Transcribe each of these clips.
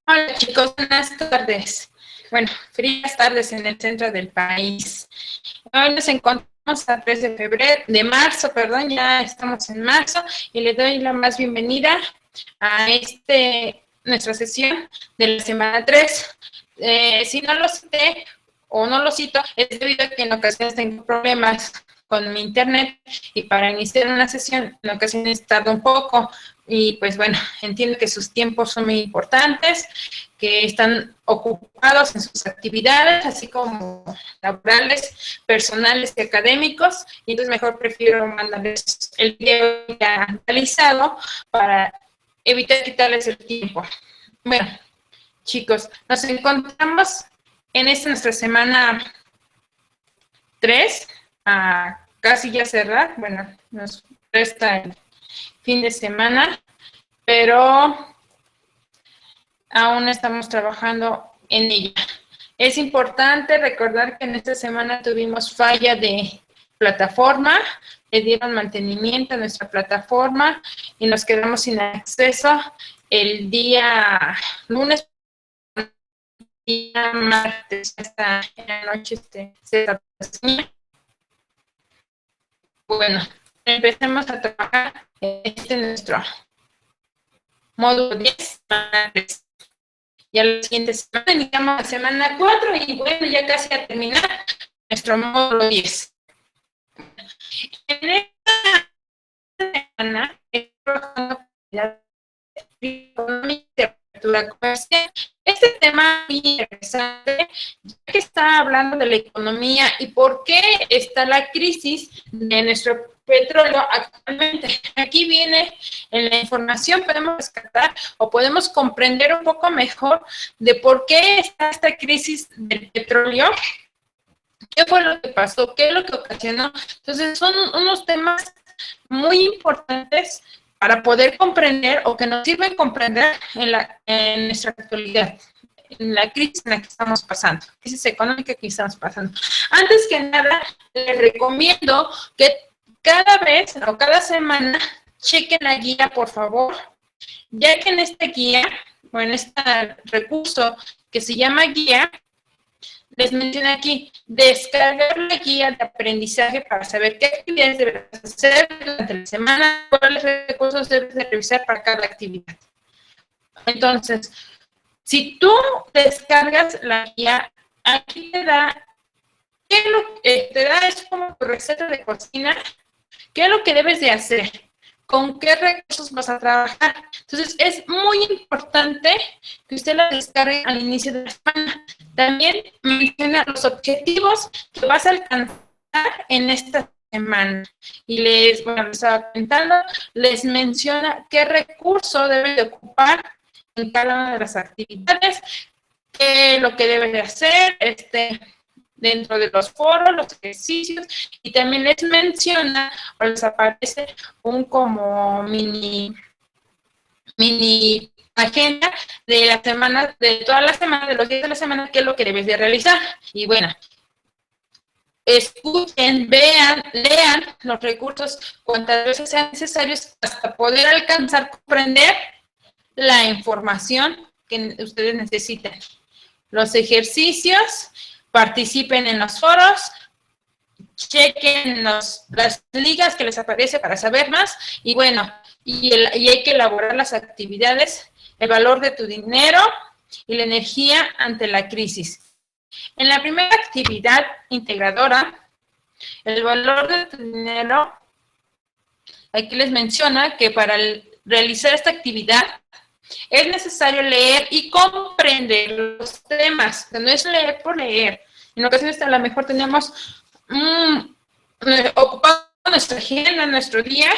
Hola chicos, buenas tardes. Bueno, frías tardes en el centro del país. Hoy nos encontramos a 3 de marzo, perdón, ya estamos en marzo y le doy la más bienvenida a nuestra sesión de la semana 3. Si no lo cité o no lo cito, es debido a que en ocasiones tengo problemas con mi internet y para iniciar una sesión en ocasiones tarda un poco y pues bueno, entiendo que sus tiempos son muy importantes, que están ocupados en sus actividades, así como laborales, personales y académicos, y entonces mejor prefiero mandarles el video ya realizado para evitar quitarles el tiempo. Bueno, chicos, nos encontramos en esta nuestra semana 3, casi ya cerrar, bueno, nos resta el fin de semana, pero aún estamos trabajando en ella. Es importante recordar que en esta semana tuvimos falla de plataforma, le dieron mantenimiento a nuestra plataforma y nos quedamos sin acceso el día lunes, día martes, hasta en la noche Bueno, empecemos a trabajar en nuestro módulo 10, ya la siguiente semana, iniciamos la semana 4 y bueno, ya casi a terminar nuestro módulo 10. En esta semana estoy trabajando con mi apertura comercial. Este tema es muy interesante, ya que está hablando de la economía y por qué está la crisis de nuestro petróleo actualmente. Aquí viene en la información, podemos rescatar o podemos comprender un poco mejor de por qué está esta crisis del petróleo, qué fue lo que pasó, qué es lo que ocasionó. Entonces son unos temas muy importantes para poder comprender o que nos sirven comprender en nuestra actualidad, en la crisis en la que estamos pasando, crisis económica que estamos pasando. Antes que nada, les recomiendo que cada vez o cada semana chequen la guía, por favor, ya que en esta guía o en este recurso que se llama guía, les menciono aquí, descargar la guía de aprendizaje para saber qué actividades debes hacer durante la semana, cuáles recursos debes de revisar para cada actividad. Entonces, si tú descargas la guía, aquí te da, ¿qué es lo que te da? Es como tu receta de cocina, ¿qué es lo que debes de hacer? ¿Con qué recursos vas a trabajar? Entonces, es muy importante que usted la descargue al inicio de la semana. También menciona los objetivos que vas a alcanzar en esta semana. Y les estaba comentando, les menciona qué recurso debe de ocupar en cada una de las actividades, qué es lo que debe de hacer, dentro de los foros, los ejercicios, y también les menciona o les aparece un como mini agenda de la semana, de toda la semana, de los días de la semana, qué es lo que debes de realizar. Y bueno, escuchen, vean, lean los recursos cuantas veces sean necesarios hasta poder alcanzar, comprender la información que ustedes necesitan. Los ejercicios, participen en los foros, chequen las ligas que les aparece para saber más y bueno, y hay que elaborar las actividades, el valor de tu dinero y la energía ante la crisis. En la primera actividad integradora, el valor de tu dinero, aquí les menciona que para realizar esta actividad es necesario leer y comprender los temas, no es leer por leer. En ocasiones a lo mejor tenemos ocupado nuestra agenda, nuestro día,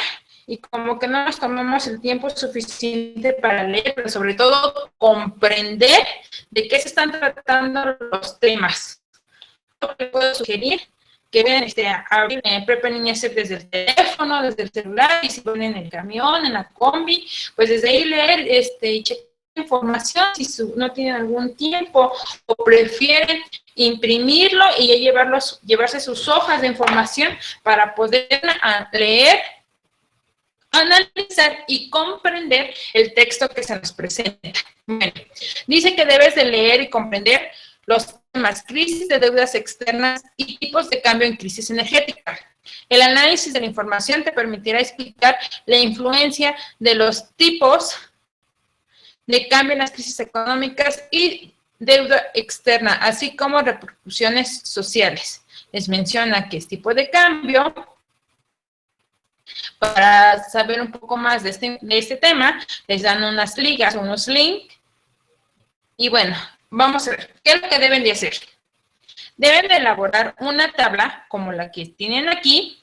y como que no nos tomamos el tiempo suficiente para leer, pero sobre todo comprender de qué se están tratando los temas. Lo que puedo sugerir que vean abrir Prepa Niña SEP desde el teléfono, desde el celular, y si van en el camión, en la combi, pues desde ahí leer y checar información si no tienen algún tiempo o prefieren imprimirlo y llevarse sus hojas de información para poder leer analizar y comprender el texto que se nos presenta. Bueno, dice que debes de leer y comprender los temas crisis de deudas externas y tipos de cambio en crisis energética. El análisis de la información te permitirá explicar la influencia de los tipos de cambio en las crisis económicas y deuda externa, así como repercusiones sociales. Les menciona qué es tipo de cambio. Para saber un poco más de este tema, les dan unas ligas, unos links. Y bueno, vamos a ver, ¿qué es lo que deben de hacer? Deben de elaborar una tabla como la que tienen aquí.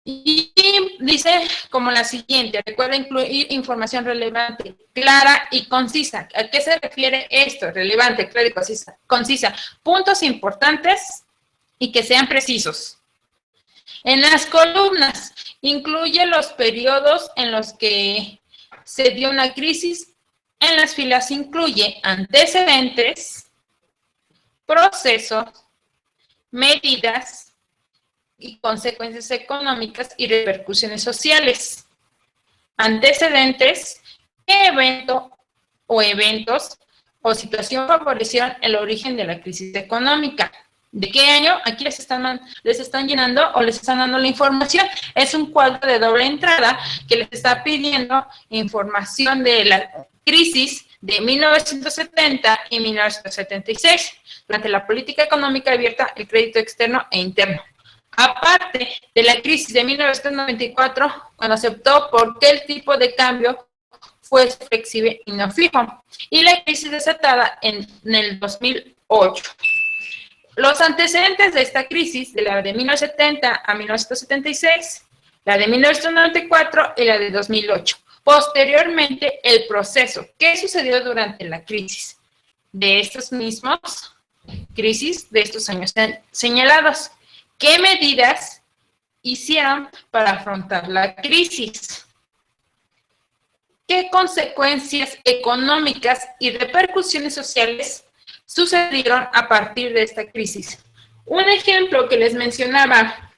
Y dice como la siguiente, recuerda incluir información relevante, clara y concisa. ¿A qué se refiere esto? Relevante, clara y concisa. Puntos importantes y que sean precisos. En las columnas, incluye los periodos en los que se dio una crisis. En las filas incluye antecedentes, procesos, medidas y consecuencias económicas y repercusiones sociales. Antecedentes, ¿qué evento o eventos o situación favorecieron el origen de la crisis económica? ¿De qué año? Aquí les están llenando o les están dando la información. Es un cuadro de doble entrada que les está pidiendo información de la crisis de 1970 y 1976, durante la política económica abierta, el crédito externo e interno. Aparte de la crisis de 1994, cuando aceptó por qué el tipo de cambio fue flexible y no fijo, y la crisis desatada en el 2008. Los antecedentes de esta crisis, de la de 1970 a 1976, la de 1994 y la de 2008. Posteriormente, el proceso. ¿Qué sucedió durante la crisis? De estos mismos crisis de estos años señalados. ¿Qué medidas hicieron para afrontar la crisis? ¿Qué consecuencias económicas y repercusiones sociales sucedieron a partir de esta crisis? Un ejemplo que les mencionaba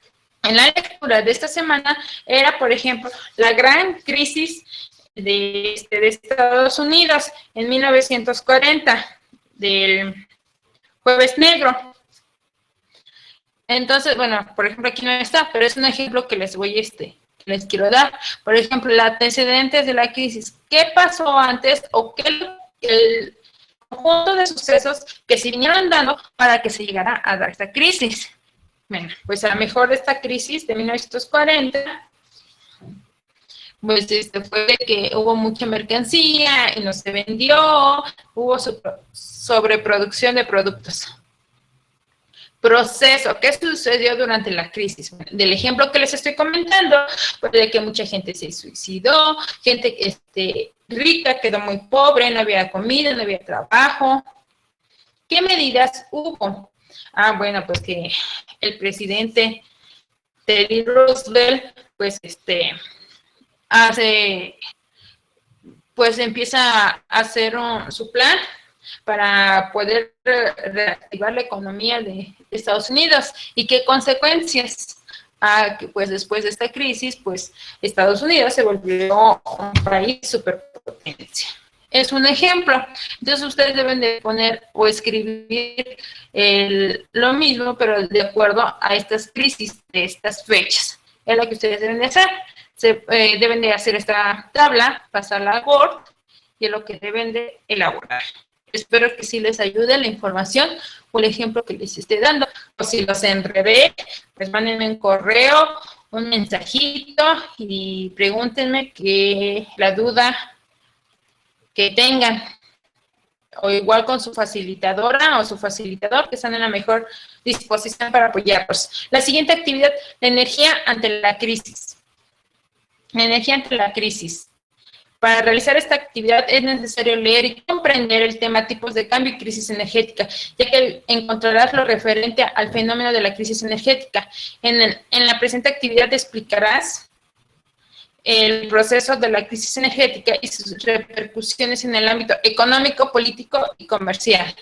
en la lectura de esta semana era, por ejemplo, la gran crisis de Estados Unidos en 1940, del Jueves Negro. Entonces, bueno, por ejemplo, aquí no está, pero es un ejemplo que les les quiero dar. Por ejemplo, los antecedentes de la crisis. ¿Qué pasó antes o qué el conjunto de sucesos que se vinieron dando para que se llegara a dar esta crisis? Bueno, pues a lo mejor de esta crisis de 1940, pues fue que hubo mucha mercancía y no se vendió, hubo sobreproducción de productos. Proceso, ¿qué sucedió durante la crisis? Bueno, del ejemplo que les estoy comentando, pues de que mucha gente se suicidó, gente rica quedó muy pobre, no había comida, no había trabajo. ¿Qué medidas hubo? Ah, bueno, pues que el presidente Teddy Roosevelt, pues empieza a hacer su plan para poder reactivar la economía de Estados Unidos. ¿Y qué consecuencias? Que pues después de esta crisis, pues Estados Unidos se volvió un país superpotencia. Es un ejemplo. Entonces ustedes deben de poner o escribir lo mismo, pero de acuerdo a estas crisis de estas fechas. Es lo que ustedes deben de hacer. Deben de hacer esta tabla, pasarla a Word, y es lo que deben de elaborar. Espero que sí les ayude la información o el ejemplo que les esté dando. O si los enredé, pues mándenme un correo, un mensajito y pregúntenme la duda que tengan. O igual con su facilitadora o su facilitador, que están en la mejor disposición para apoyarlos. La siguiente actividad, la energía ante la crisis. La energía ante la crisis. Para realizar esta actividad es necesario leer y comprender el tema tipos de cambio y crisis energética, ya que encontrarás lo referente al fenómeno de la crisis energética. En la presente actividad explicarás el proceso de la crisis energética y sus repercusiones en el ámbito económico, político y comercial.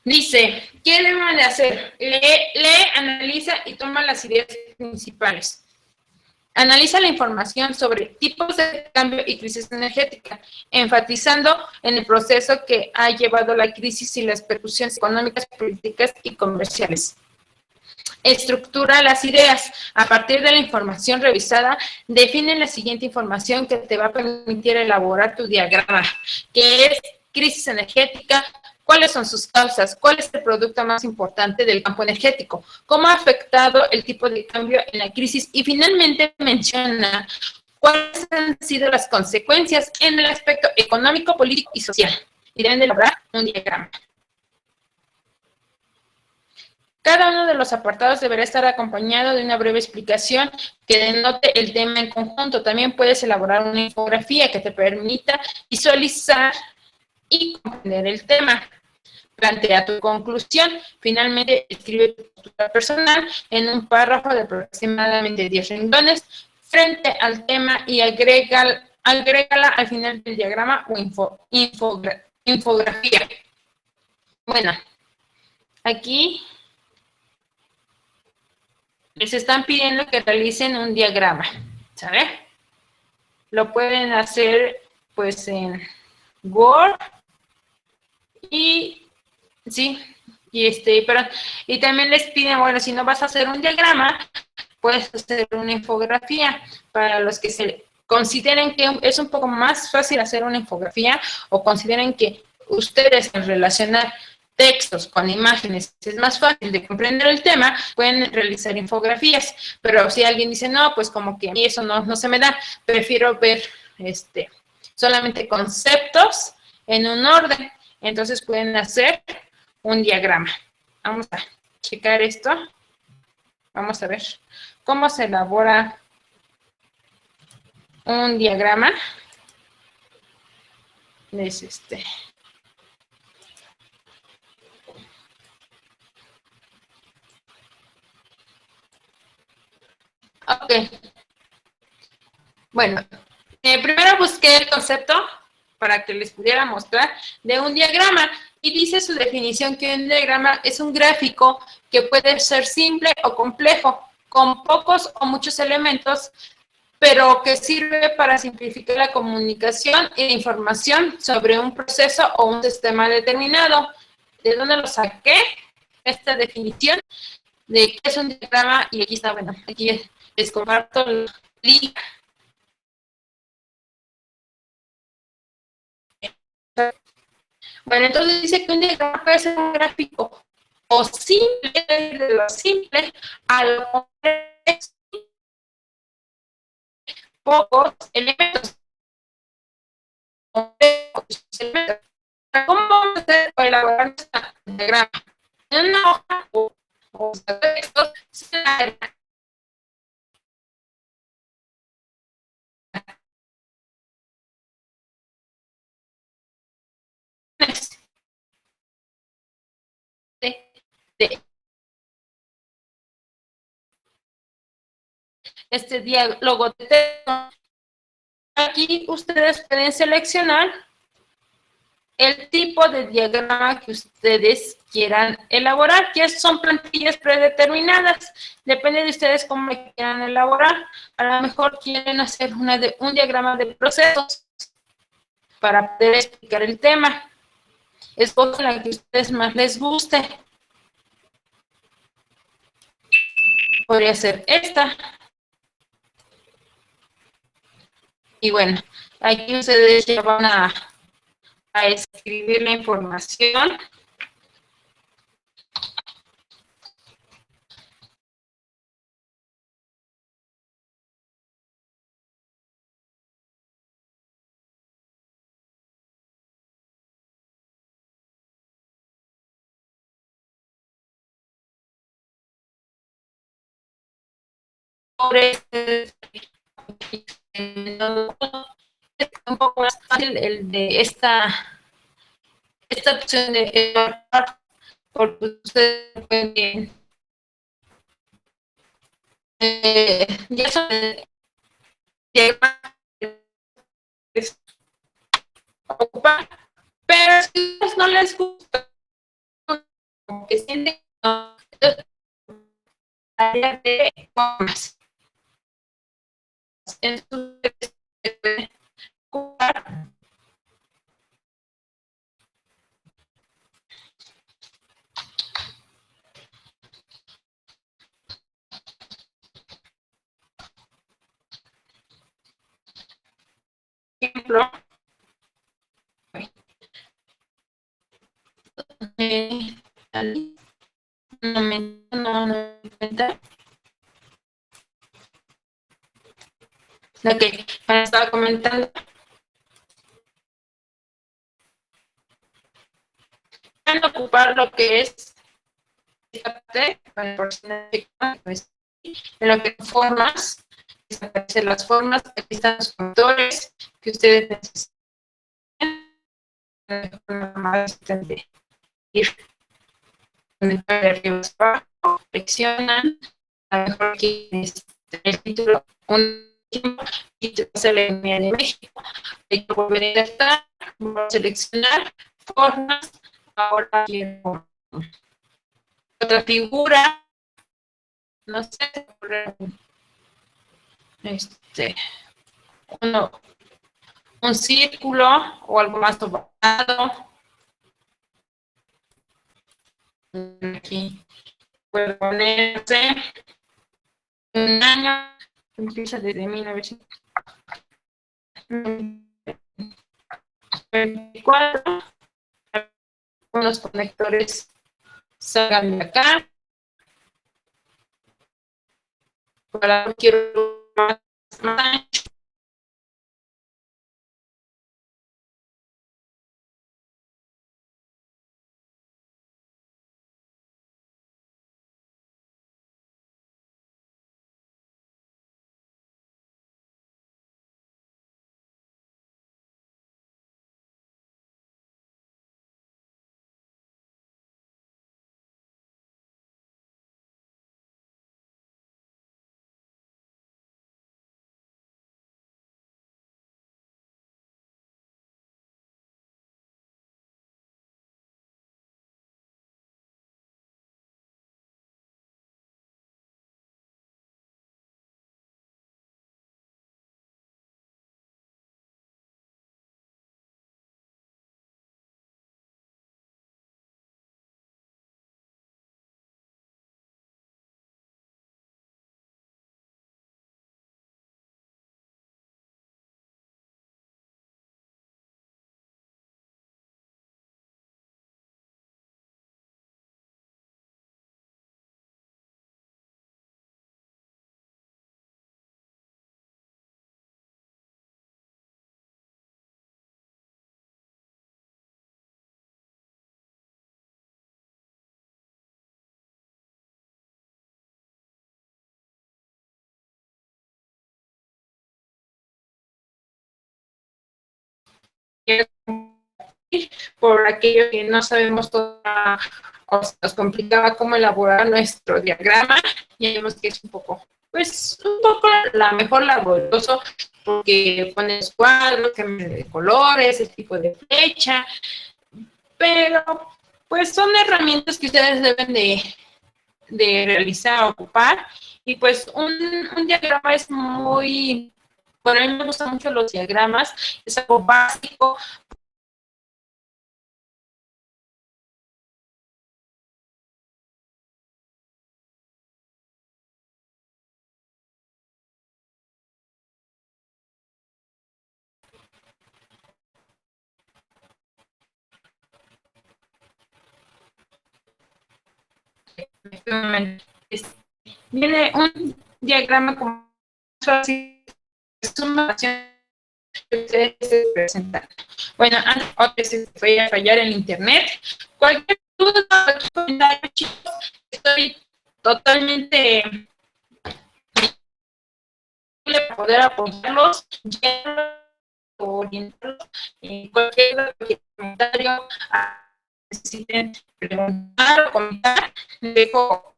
Dice, ¿qué deben de hacer? Lee, analiza y toma las ideas principales. Analiza la información sobre tipos de cambio y crisis energética, enfatizando en el proceso que ha llevado la crisis y las repercusiones económicas, políticas y comerciales. Estructura las ideas. A partir de la información revisada, define la siguiente información que te va a permitir elaborar tu diagrama, que es crisis energética, cuáles son sus causas, cuál es el producto más importante del campo energético, cómo ha afectado el tipo de cambio en la crisis y finalmente menciona cuáles han sido las consecuencias en el aspecto económico, político y social. Y deben de elaborar un diagrama. Cada uno de los apartados deberá estar acompañado de una breve explicación que denote el tema en conjunto. También puedes elaborar una infografía que te permita visualizar y comprender el tema. Plantea tu conclusión. Finalmente, escribe tu postura personal en un párrafo de aproximadamente 10 renglones frente al tema y agrégala al final del diagrama o infografía. Bueno, aquí les están pidiendo que realicen un diagrama, ¿sabes? Lo pueden hacer pues en Word y sí, y también les piden, bueno, si no vas a hacer un diagrama, puedes hacer una infografía. Para los que se consideren que es un poco más fácil hacer una infografía o consideren que ustedes en relacionar textos con imágenes es más fácil de comprender el tema, pueden realizar infografías. Pero si alguien dice, no, pues como que a mí eso no se me da, prefiero ver solamente conceptos en un orden. Entonces pueden hacer un diagrama. Vamos a checar esto. Vamos a ver cómo se elabora un diagrama. Es Ok. Bueno, primero busqué el concepto para que les pudiera mostrar de un diagrama y dice su definición que un diagrama es un gráfico que puede ser simple o complejo, con pocos o muchos elementos, pero que sirve para simplificar la comunicación y la información sobre un proceso o un sistema determinado. ¿De dónde lo saqué? Esta definición de qué es un diagrama, y aquí está, bueno, aquí les comparto el link. Bueno, entonces dice que un diagrama puede ser un gráfico o simple, de lo simple a lo complejo, pocos elementos. ¿Cómo vamos a hacer para elaborar esta diagrama? En una hoja o textos, de este diálogo de texto. Aquí ustedes pueden seleccionar el tipo de diagrama que ustedes quieran elaborar, que son plantillas predeterminadas. Depende de ustedes cómo quieran elaborar. A lo mejor quieren hacer un diagrama de procesos para poder explicar el tema. Escogen la que a ustedes más les guste. Podría ser esta. Y bueno, aquí ustedes ya van a escribir la información. Sobre un poco más fácil el de esta opción de porque ustedes pueden ya saben ocupar, pero si a ustedes no les gusta área de formas. Entonces, ejemplo, un momento, no me cuenta. Lo que me estaba comentando. Van a ocupar lo que es en lo que formas, desaparecen las formas, aquí están los factores que ustedes necesitan de forma de ir de arriba abajo, flexionan, a lo mejor aquí el título, un y te pasa la economía de México. Hay que volver a estar, vamos a seleccionar formas, ahora quiero otra figura, no sé, uno, un círculo o algo más ovalado. Aquí puede ponerse un año, empieza desde 1924. Unos conectores salgan de acá. Para quiero más ancho. Por aquello que no sabemos toda, o se nos complicaba cómo elaborar nuestro diagrama, y vemos que es un poco la mejor laborioso, porque pones cuadros, cambios de colores, el tipo de flecha, pero pues son herramientas que ustedes deben de realizar, ocupar, y pues un diagrama es muy, bueno, a mí me gustan mucho los diagramas, es algo básico. Viene un diagrama como así, es una acción que ustedes se presentan. Bueno, antes otra vez se fue a fallar el internet. Cualquier duda, cualquier comentario, chicos, estoy totalmente para poder apoyarlos, orientarlos, cualquier comentario, necesiten preguntar o comentar, dejo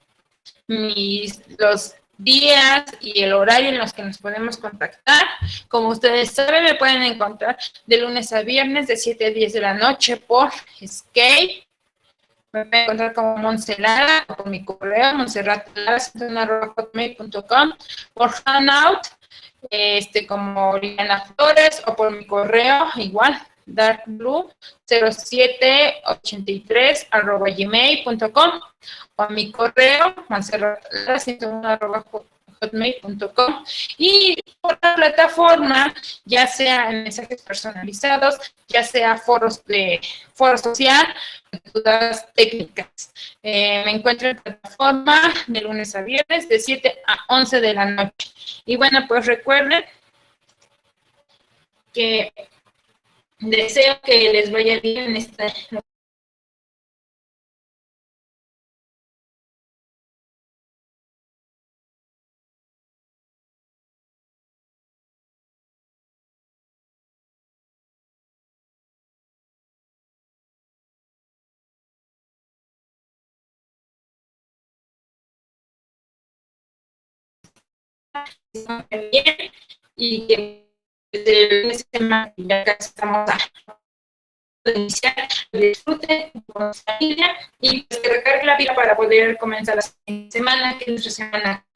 los días y el horario en los que nos podemos contactar. Como ustedes saben, me pueden encontrar de lunes a viernes de 7 a 10 de la noche por Skype. Me pueden encontrar como Montserrat, o por mi correo, montserratlara@hotmail.com, por Hangout, como Liliana Flores, o por mi correo, igual, darkblue0783@gmail.com, o mi correo, montserratlara101@hotmail.com, y por la plataforma, ya sea en mensajes personalizados, ya sea foro social, dudas técnicas. Me encuentro en plataforma de lunes a viernes de 7 a 11 de la noche. Y bueno, pues recuerden que deseo que les vaya bien en esta. Bien, y que desde semana ya casi estamos a iniciar, disfruten con su familia y pues, que recargue la pila para poder comenzar la semana, que es nuestra semana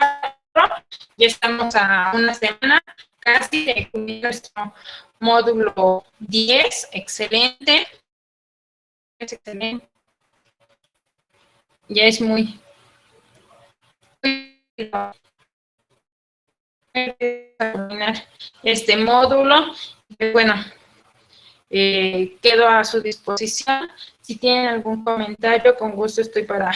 4. Ya estamos a una semana casi de nuestro módulo 10. Excelente. Es excelente. Ya es muy terminar este módulo. Bueno, quedo a su disposición. Si tienen algún comentario, con gusto estoy para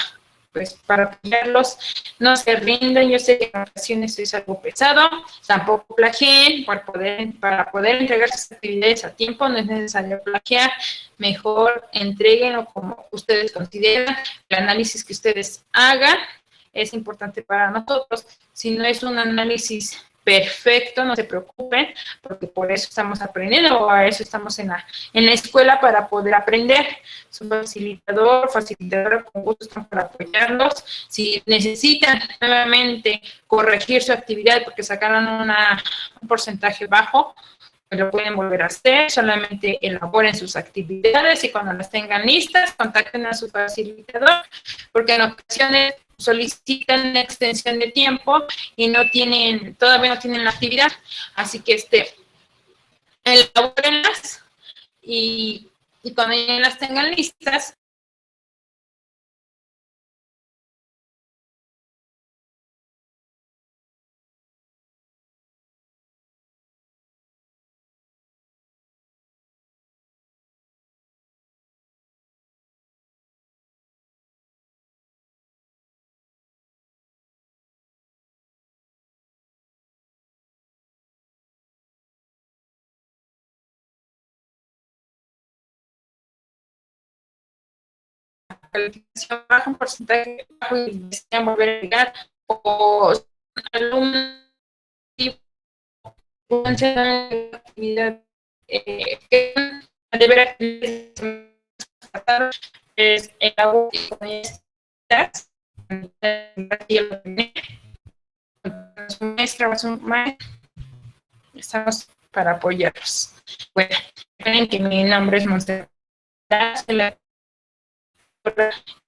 apoyarlos. No se rindan, yo sé que en ocasiones es algo pesado, tampoco plagien, para poder entregar sus actividades a tiempo, no es necesario plagiar, mejor entreguenlo como ustedes consideran, el análisis que ustedes hagan es importante para nosotros. Si no es un análisis perfecto, no se preocupen, porque por eso estamos aprendiendo, o a eso estamos en la escuela para poder aprender. Su facilitadora, con gusto están para apoyarlos. Si necesitan nuevamente corregir su actividad porque sacaron un porcentaje bajo, lo pueden volver a hacer, solamente elaboren sus actividades y cuando las tengan listas, contacten a su facilitador, porque en ocasiones solicitan una extensión de tiempo y todavía no tienen la actividad, así que elabórenlas y cuando ya las tengan listas, calificación baja, un porcentaje bajo y desean volver a llegar, o alumnos actividad que de ver actividades es el agua y estamos para apoyarlos. Bueno, recuerden que mi nombre es Montserrat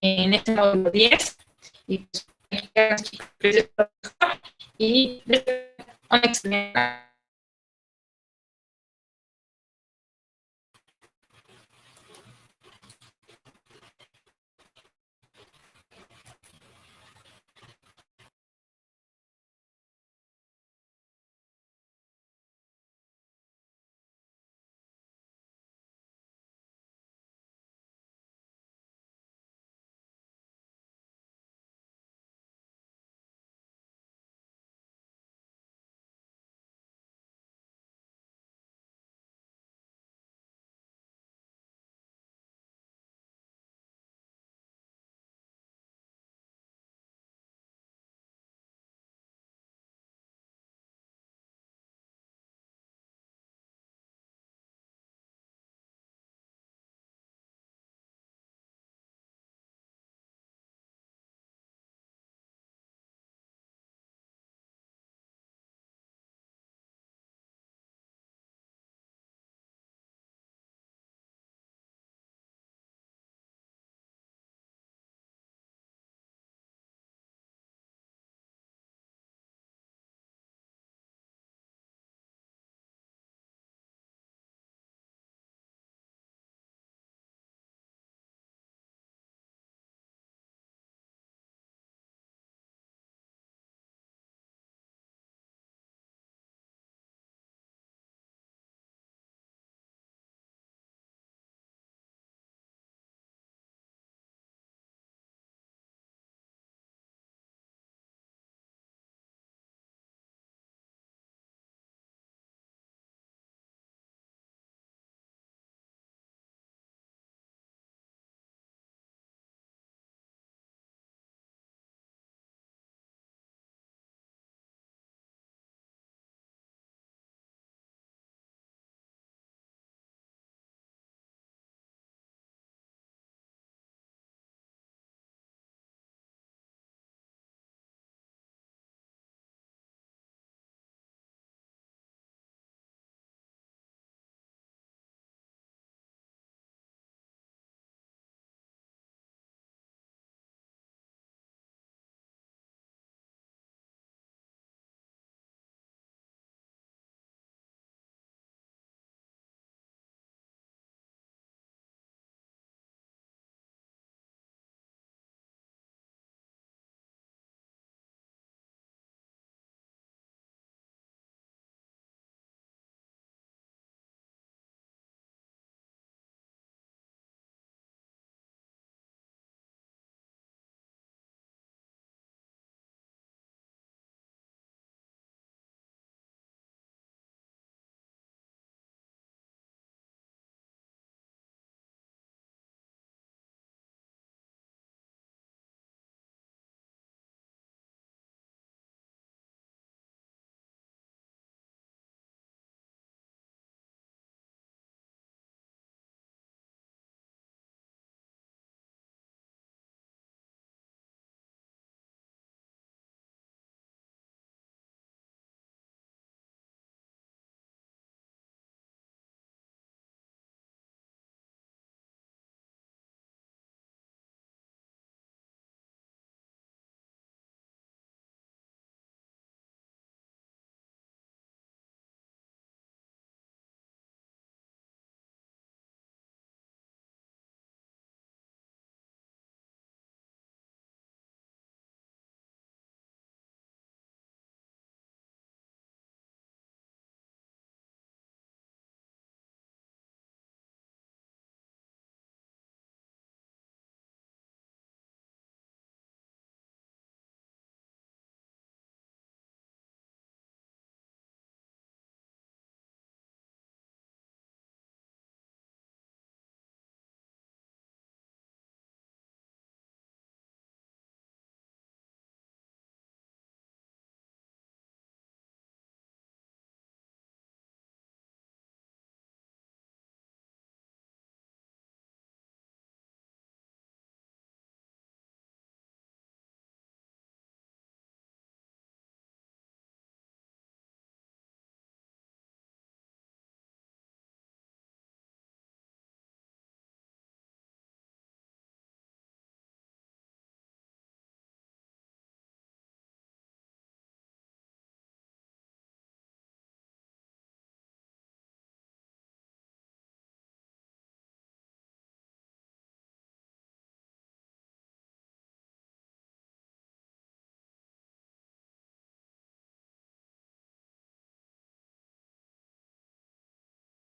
en este módulo 10 y y una excelente